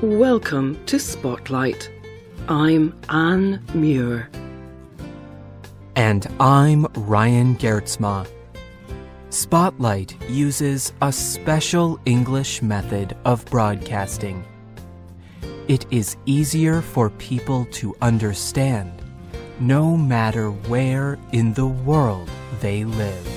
Welcome to Spotlight. I'm Anne Muir. And I'm Ryan Gertzma. Spotlight uses a special English method of broadcasting. It is easier for people to understand, no matter where in the world they live.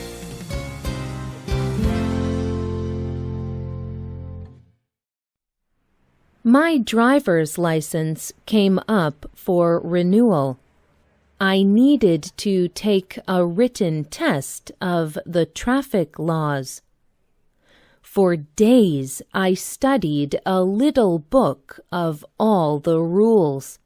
My driver's license came up for renewal. I needed to take a written test of the traffic laws. For days I studied a little book of all the rules.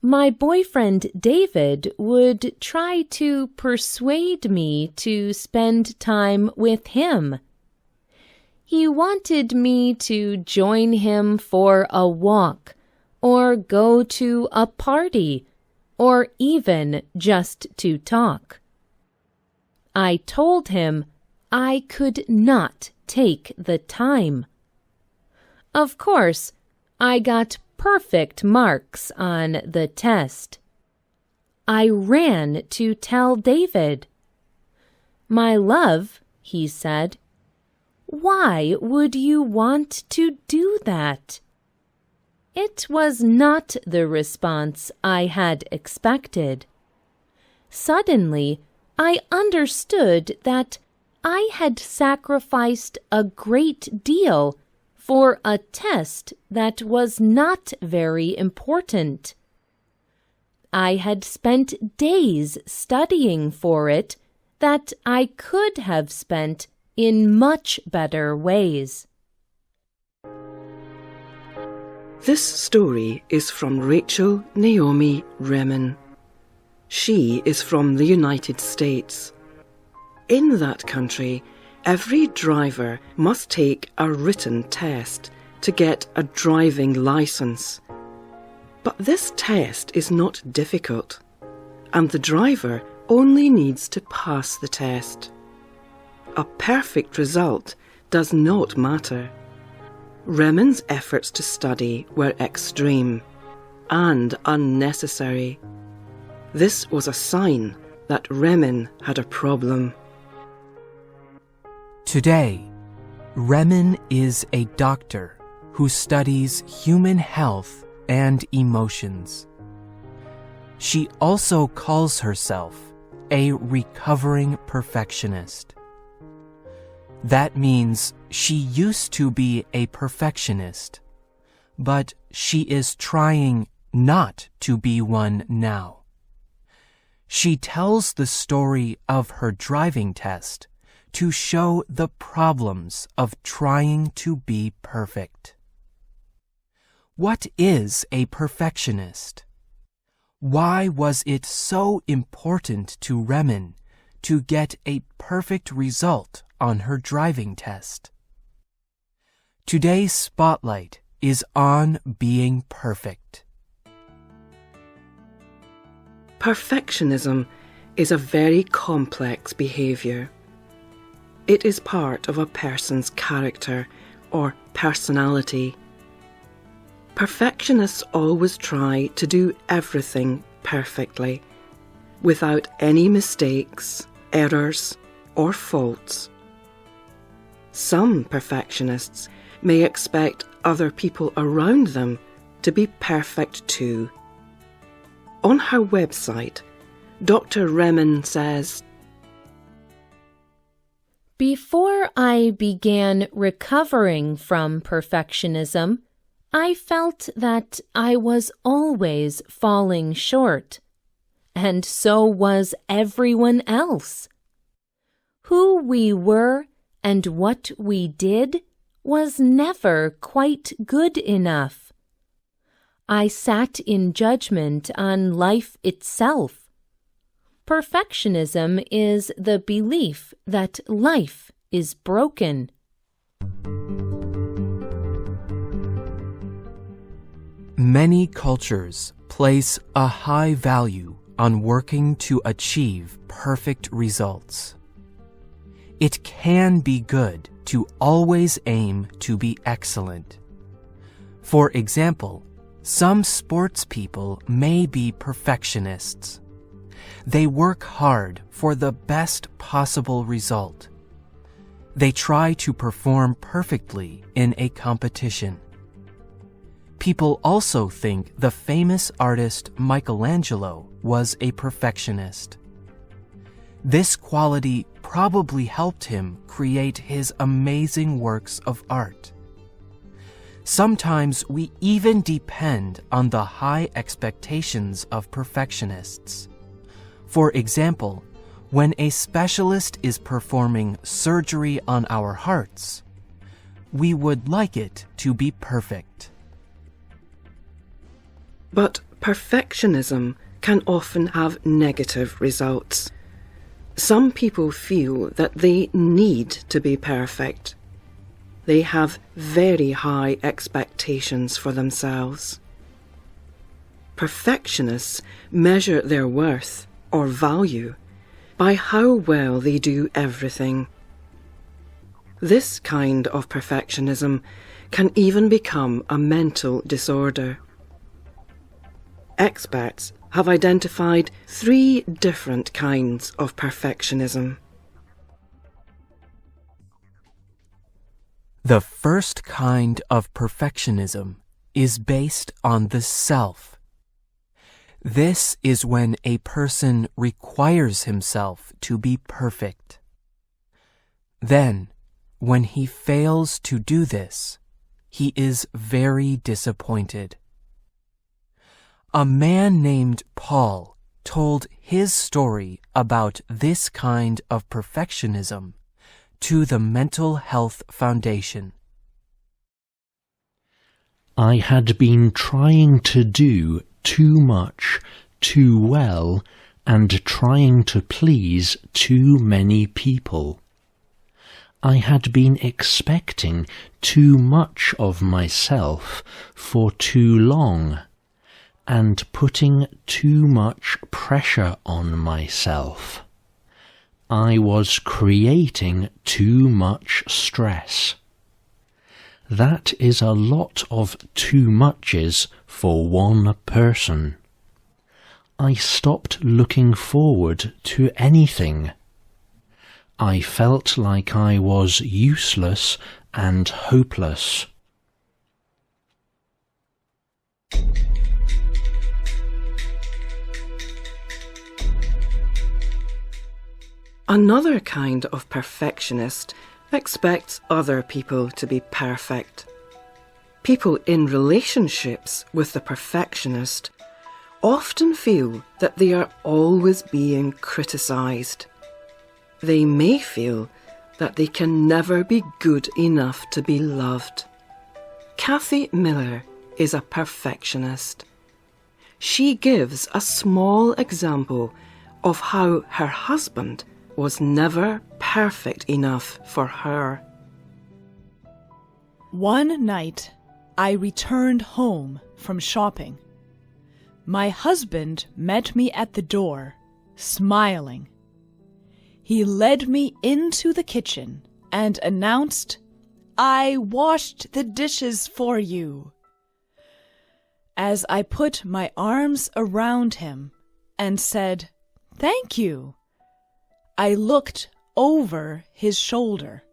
My boyfriend David would try to persuade me to spend time with him. He wanted me to join him for a walk, or go to a party, or even just to talk. I told him I could not take the time. Of course, I got perfect marks on the test. I ran to tell David. "My love," he said, "why would you want to do that?" It was not the response I had expected. Suddenly, I understood that I had sacrificed a great deal for a test that was not very important. I had spent days studying for it that I could have spent in much better ways. This story is from Rachel Naomi Remen. She is from the United States. In that country, every driver must take a written test to get a driving license. But this test is not difficult, and the driver only needs to pass the test. A perfect result does not matter. Remen's efforts to study were extreme and unnecessary. This was a sign that Remen had a problem. Today, Remen is a doctor who studies human health and emotions. She also calls herself a recovering perfectionist. That means she used to be a perfectionist, but she is trying not to be one now. She tells the story of her driving test to show the problems of trying to be perfect. What is a perfectionist? Why was it so important to Remen to get a perfect result on her driving test? Today's Spotlight is on being perfect. Perfectionism is a very complex behaviour. It is part of a person's character or personality. Perfectionists always try to do everything perfectly, without any mistakes, errors, or faults. Some perfectionists may expect other people around them to be perfect too. On her website, Dr. Remen says, Before I began recovering from perfectionism, I felt that I was always falling short, and so was everyone else. Who we were and what we did was never quite good enough. I sat in judgment on life itself. Perfectionism is the belief that life is broken. Many cultures place a high value on working to achieve perfect results. It can be good to always aim to be excellent. For example, some sports people may be perfectionists. They work hard for the best possible result. They try to perform perfectly in a competition. People also think the famous artist Michelangelo was a perfectionist. This quality probably helped him create his amazing works of art. Sometimes we even depend on the high expectations of perfectionists. For example, when a specialist is performing surgery on our hearts, we would like it to be perfect. But perfectionism can often have negative results. Some people feel that they need to be perfect. They have very high expectations for themselves. Perfectionists measure their worth or value by how well they do everything. This kind of perfectionism can even become a mental disorder. Experts have identified 3 different kinds of perfectionism. The first kind of perfectionism is based on the self. This is when a person requires himself to be perfect. Then, when he fails to do this, he is very disappointed. A man named Paul told his story about this kind of perfectionism to the Mental Health Foundation. I had been trying to do too much, too well, and trying to please too many people. I had been expecting too much of myself for too long, and putting too much pressure on myself. I was creating too much stress. That is a lot of too muches for one person. I stopped looking forward to anything. I felt like I was useless and hopeless. Another kind of perfectionist expects other people to be perfect. People in relationships with the perfectionist often feel that they are always being criticised. They may feel that they can never be good enough to be loved. Kathy Miller is a perfectionist. She gives a small example of how her husband was never perfect enough for her. One night, I returned home from shopping. My husband met me at the door, smiling. He led me into the kitchen and announced, "I washed the dishes for you." As I put my arms around him and said, "Thank you," I looked over his shoulder.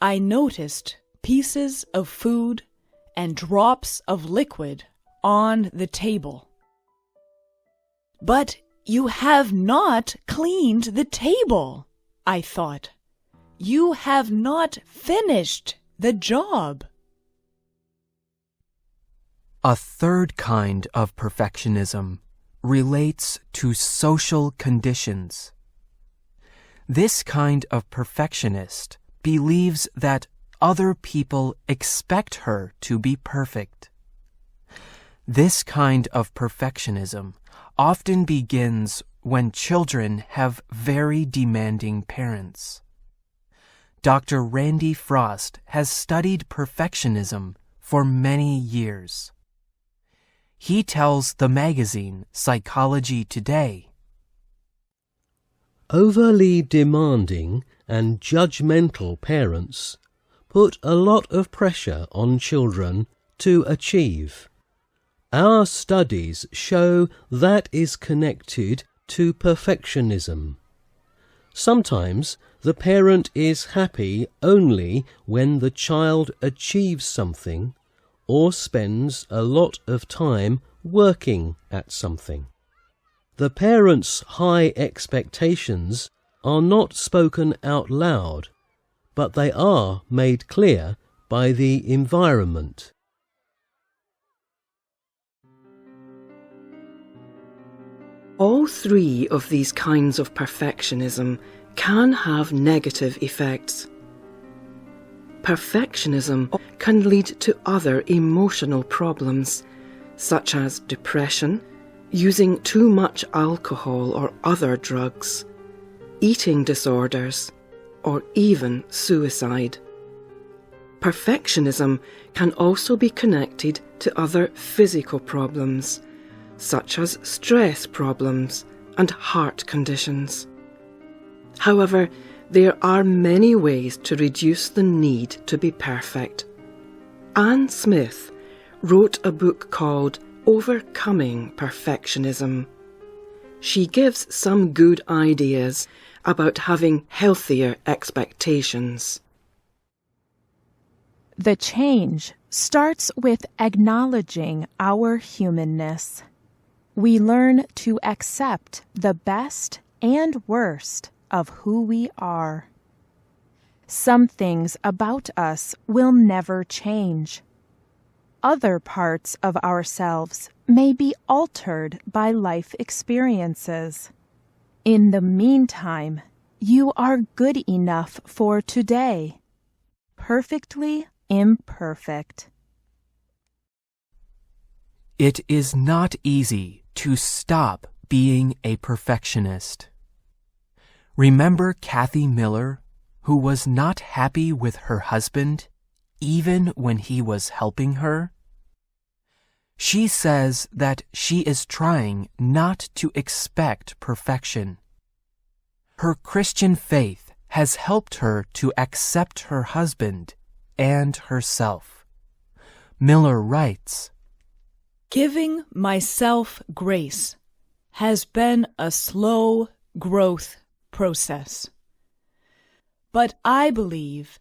I noticed pieces of food and drops of liquid on the table. "But you have not cleaned the table," I thought. "You have not finished the job." A third kind of perfectionism relates to social conditions. This kind of perfectionist believes that other people expect her to be perfect. This kind of perfectionism often begins when children have very demanding parents. Dr. Randy Frost has studied perfectionism for many years. He tells the magazine Psychology Today, "Overly demanding and judgmental parents put a lot of pressure on children to achieve. Our studies show that is connected to perfectionism. Sometimes the parent is happy only when the child achieves something or spends a lot of time working at something. The parent's high expectations are not spoken out loud, but they are made clear by the environment. All three of these kinds of perfectionism can have negative effects. Perfectionism can lead to other emotional problems, such as depression, using too much alcohol or other drugs, eating disorders, or even suicide. Perfectionism can also be connected to other physical problems, such as stress problems and heart conditions. However, there are many ways to reduce the need to be perfect. Anne Smith wrote a book called Overcoming Perfectionism. She gives some good ideas about having healthier expectations. The change starts with acknowledging our humanness. We learn to accept the best and worst of who we are. Some things about us will never change. Other parts of ourselves may be altered by life experiences. In the meantime, you are good enough for today, perfectly imperfect. It is not easy to stop being a perfectionist. Remember Kathy Miller, who was not happy with her husband, even when he was helping her? She says that she is trying not to expect perfection. Her Christian faith has helped her to accept her husband and herself. Miller writes, Giving myself grace has been a slow growth process. But I believe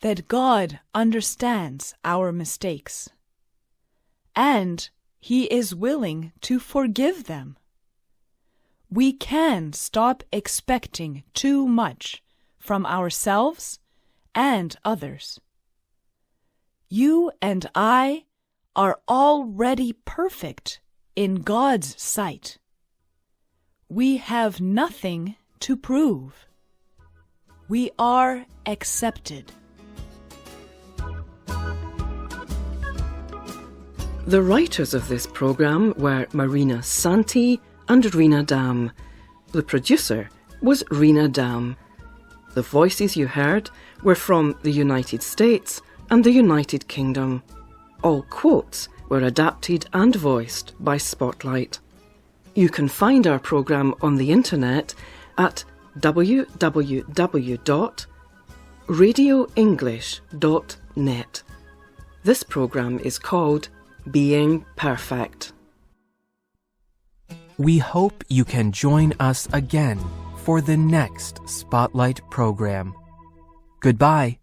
that God understands our mistakes, and He is willing to forgive them. We can stop expecting too much from ourselves and others. You and I are already perfect in God's sight. We have nothing to prove. We are accepted. The writers of this programme were Marina Santi and Rena Dam. The producer was Rena Dam. The voices you heard were from the United States and the United Kingdom. All quotes were adapted and voiced by Spotlight. You can find our programme on the internet at www.radioenglish.net. This programme is called Being Perfect. We hope you can join us again for the next Spotlight program. Goodbye.